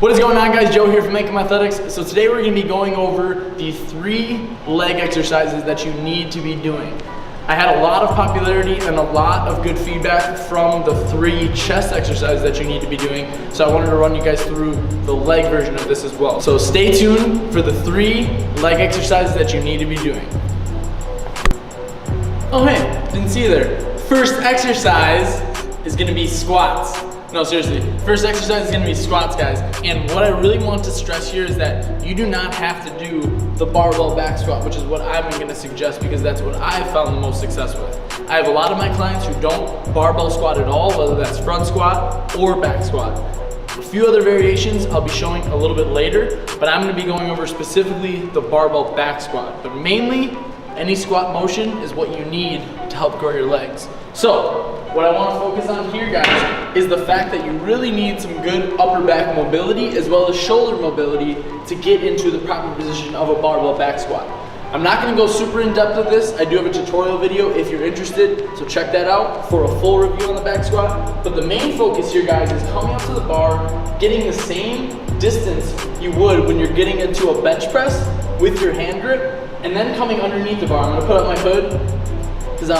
What is going on, guys? Joe here from Making Athletics. So today we're going to be going over the 3 leg exercises that you need to be doing. I had a lot of popularity and a lot of good feedback from the 3 chest exercises that you need to be doing. So I wanted to run you guys through the leg version of this as well. So stay tuned for the 3 leg exercises that you need to be doing. Oh hey, didn't see you there. First exercise is going to be squats. No, seriously, first exercise is gonna be squats, guys. And what I really want to stress here is that you do not have to do the barbell back squat, which is what I'm gonna suggest because that's what I've found the most success with. I have a lot of my clients who don't barbell squat at all, whether that's front squat or back squat. A few other variations I'll be showing a little bit later, but I'm gonna be going over specifically the barbell back squat. But mainly, any squat motion is what you need to help grow your legs. So, what I want to focus on here, guys, is the fact that you really need some good upper back mobility as well as shoulder mobility to get into the proper position of a barbell back squat. I'm not going to go super in depth with this. I do have a tutorial video if you're interested, so check that out for a full review on the back squat. But the main focus here, guys, is coming up to the bar, getting the same distance you would when you're getting into a bench press with your hand grip, and then coming underneath the bar. I'm going to put up my hood because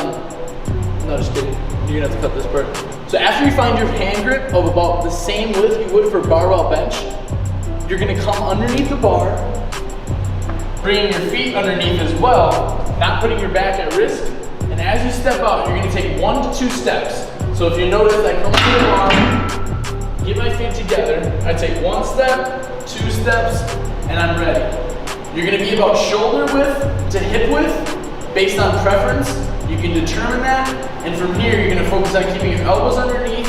no, just kidding. You're gonna have to cut this part. So after you find your hand grip of about the same width you would for barbell bench, you're gonna come underneath the bar, bringing your feet underneath as well, not putting your back at risk. And as you step out, you're gonna take 1 to 2 steps. So if you notice, I come to the bar, get my feet together, I take 1 step, 2 steps, and I'm ready. You're gonna be about shoulder width to hip width based on preference. You can determine that, and from here you're going to focus on keeping your elbows underneath,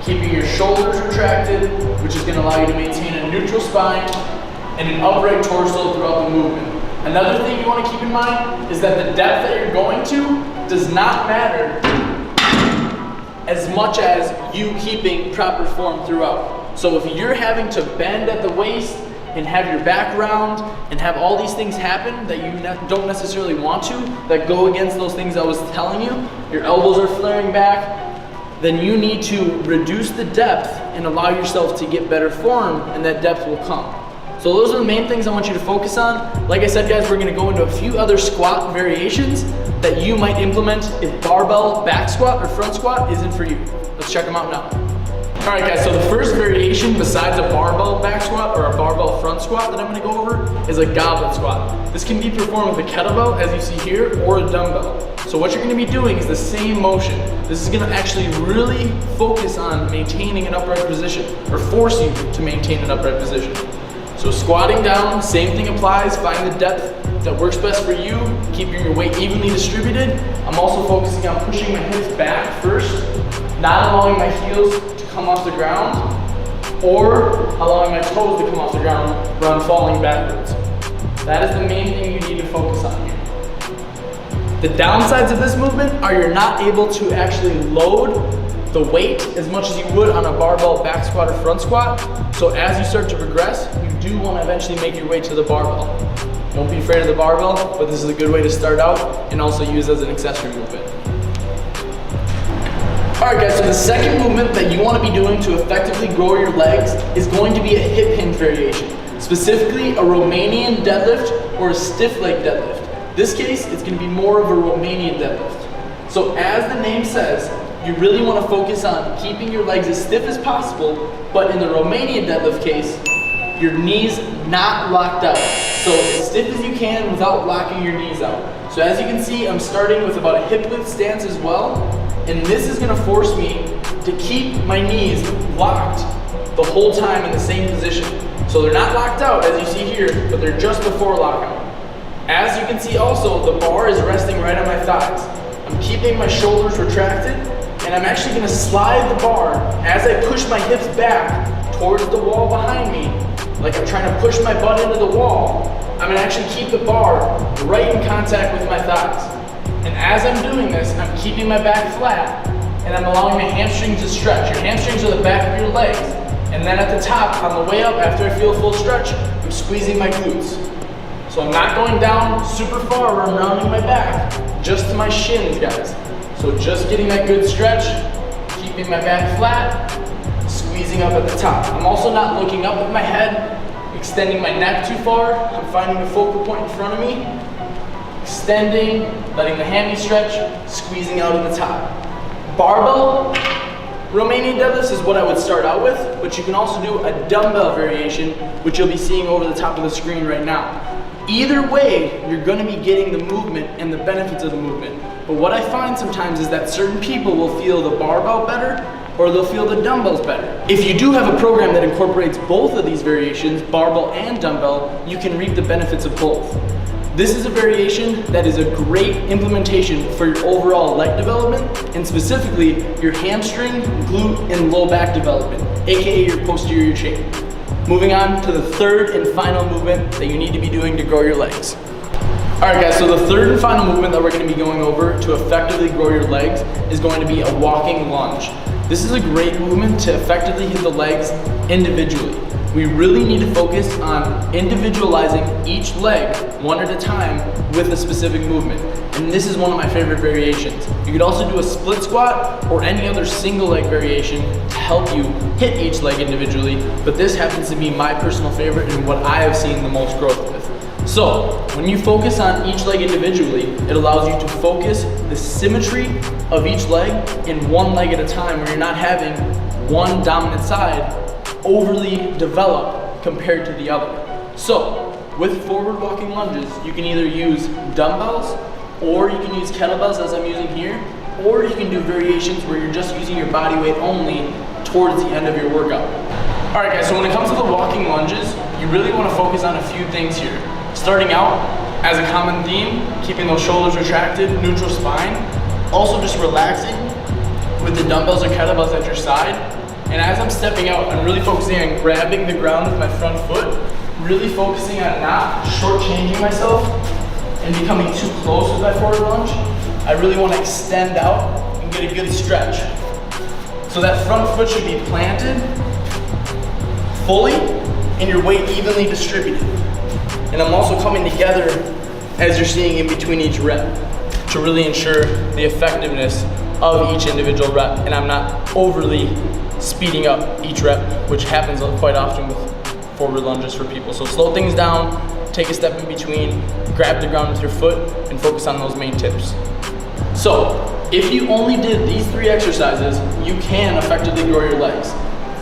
keeping your shoulders retracted, which is going to allow you to maintain a neutral spine and an upright torso throughout the movement. Another thing you want to keep in mind is that the depth that you're going to does not matter as much as you keeping proper form throughout. So if you're having to bend at the waist and have your back round and have all these things happen that you don't necessarily want to, that go against those things I was telling you, your elbows are flaring back, then you need to reduce the depth and allow yourself to get better form, and that depth will come. So those are the main things I want you to focus on. Like I said, guys, we're gonna go into a few other squat variations that you might implement if barbell back squat or front squat isn't for you. Let's check them out now. Alright, guys, so the first variation besides a barbell back squat or a barbell front squat that I'm going to go over is a goblin squat. This can be performed with a kettlebell, as you see here, or a dumbbell. So what you're going to be doing is the same motion. This is going to actually really focus on maintaining an upright position, or force you to maintain an upright position. So squatting down, same thing applies. Find the depth that works best for you, keeping your weight evenly distributed. I'm also focusing on pushing my hips back first, not allowing my heels to come off the ground, or allowing my toes to come off the ground where I'm falling backwards. That is the main thing you need to focus on here. The downsides of this movement are you're not able to actually load the weight as much as you would on a barbell back squat or front squat. So as you start to progress, you do want to eventually make your way to the barbell. Don't be afraid of the barbell, but this is a good way to start out and also use as an accessory movement. Alright, guys, so the second movement that you want to be doing to effectively grow your legs is going to be a hip hinge variation, specifically a Romanian deadlift or a stiff leg deadlift. This case, it's going to be more of a Romanian deadlift. So as the name says, you really want to focus on keeping your legs as stiff as possible, but in the Romanian deadlift case, your knees not locked out. So as stiff as you can without locking your knees out. So as you can see, I'm starting with about a hip width stance as well. And this is going to force me to keep my knees locked the whole time in the same position. So they're not locked out as you see here, but they're just before lockout. As you can see also, the bar is resting right on my thighs. I'm keeping my shoulders retracted, and I'm actually going to slide the bar as I push my hips back towards the wall behind me, like I'm trying to push my butt into the wall. I'm going to actually keep the bar right in contact with my thighs. And as I'm doing this, I'm keeping my back flat, and I'm allowing my hamstrings to stretch. Your hamstrings are the back of your legs. And then at the top, on the way up, after I feel a full stretch, I'm squeezing my glutes. So I'm not going down super far where I'm rounding my back, just to my shins, guys. So just getting that good stretch, keeping my back flat, squeezing squeezing up at the top. I'm also not looking up with my head, extending my neck too far. I'm finding the focal point in front of me, extending, letting the hammy stretch, squeezing out at the top. Barbell Romanian deadlifts is what I would start out with, but you can also do a dumbbell variation, which you'll be seeing over the top of the screen right now. Either way, you're gonna be getting the movement and the benefits of the movement. But what I find sometimes is that certain people will feel the barbell better, or they'll feel the dumbbells better. If you do have a program that incorporates both of these variations, barbell and dumbbell, you can reap the benefits of both. This is a variation that is a great implementation for your overall leg development, and specifically your hamstring, glute, and low back development, aka your posterior chain. Moving on to the third and final movement that you need to be doing to grow your legs. All right guys, so the third and final movement that we're gonna be going over to effectively grow your legs is going to be a walking lunge. This is a great movement to effectively hit the legs individually. We really need to focus on individualizing each leg one at a time with a specific movement. And this is one of my favorite variations. You could also do a split squat or any other single leg variation to help you hit each leg individually, but this happens to be my personal favorite and what I have seen the most growth with. So, when you focus on each leg individually, it allows you to focus the symmetry of each leg in one leg at a time, where you're not having one dominant side overly developed compared to the other. So, with forward walking lunges, you can either use dumbbells, or you can use kettlebells as I'm using here, or you can do variations where you're just using your body weight only towards the end of your workout. All right guys, so when it comes to the walking lunges, you really want to focus on a few things here. Starting out, as a common theme, keeping those shoulders retracted, neutral spine. Also just relaxing with the dumbbells or kettlebells at your side. And as I'm stepping out, I'm really focusing on grabbing the ground with my front foot, really focusing on not shortchanging myself and becoming too close with my forward lunge. I really want to extend out and get a good stretch. So that front foot should be planted fully and your weight evenly distributed. And I'm also coming together as you're seeing in between each rep to really ensure the effectiveness of each individual rep, and I'm not overly speeding up each rep, which happens quite often with forward lunges for people. So slow things down, take a step in between, grab the ground with your foot, and focus on those main tips. So, if you only did these three exercises, you can effectively grow your legs.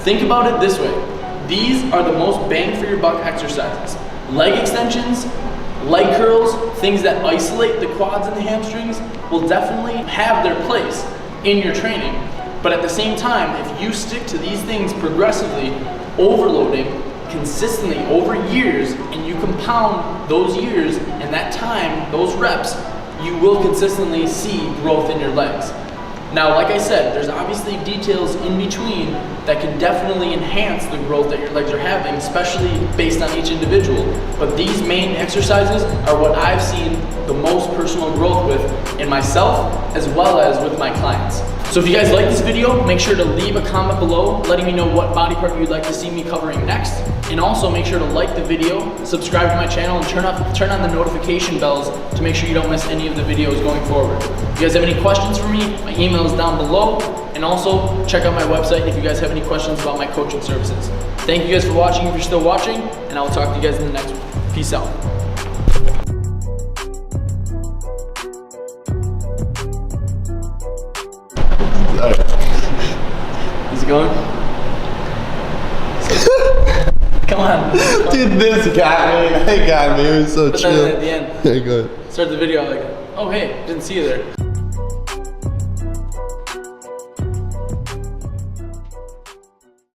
Think about it this way. These are the most bang for your buck exercises. Leg extensions, leg curls, things that isolate the quads and the hamstrings will definitely have their place in your training. But at the same time, if you stick to these things progressively, overloading consistently over years, and you compound those years and that time, those reps, you will consistently see growth in your legs. Now, like I said, there's obviously details in between that can definitely enhance the growth that your legs are having, especially based on each individual. But these main exercises are what I've seen the most personal growth with in myself, as well as with my clients. So if you guys like this video, make sure to leave a comment below letting me know what body part you'd like to see me covering next. And also make sure to like the video, subscribe to my channel, and turn on the notification bells to make sure you don't miss any of the videos going forward. If you guys have any questions for me, my email is down below. And also check out my website if you guys have any questions about my coaching services. Thank you guys for watching if you're still watching, and I will talk to you guys in the next one. Peace out. Is it going? Come on. Dude, this got me. It got me. It was so Put chill. that in at the end. Yeah, go ahead. Start the video like, oh hey, didn't see you there.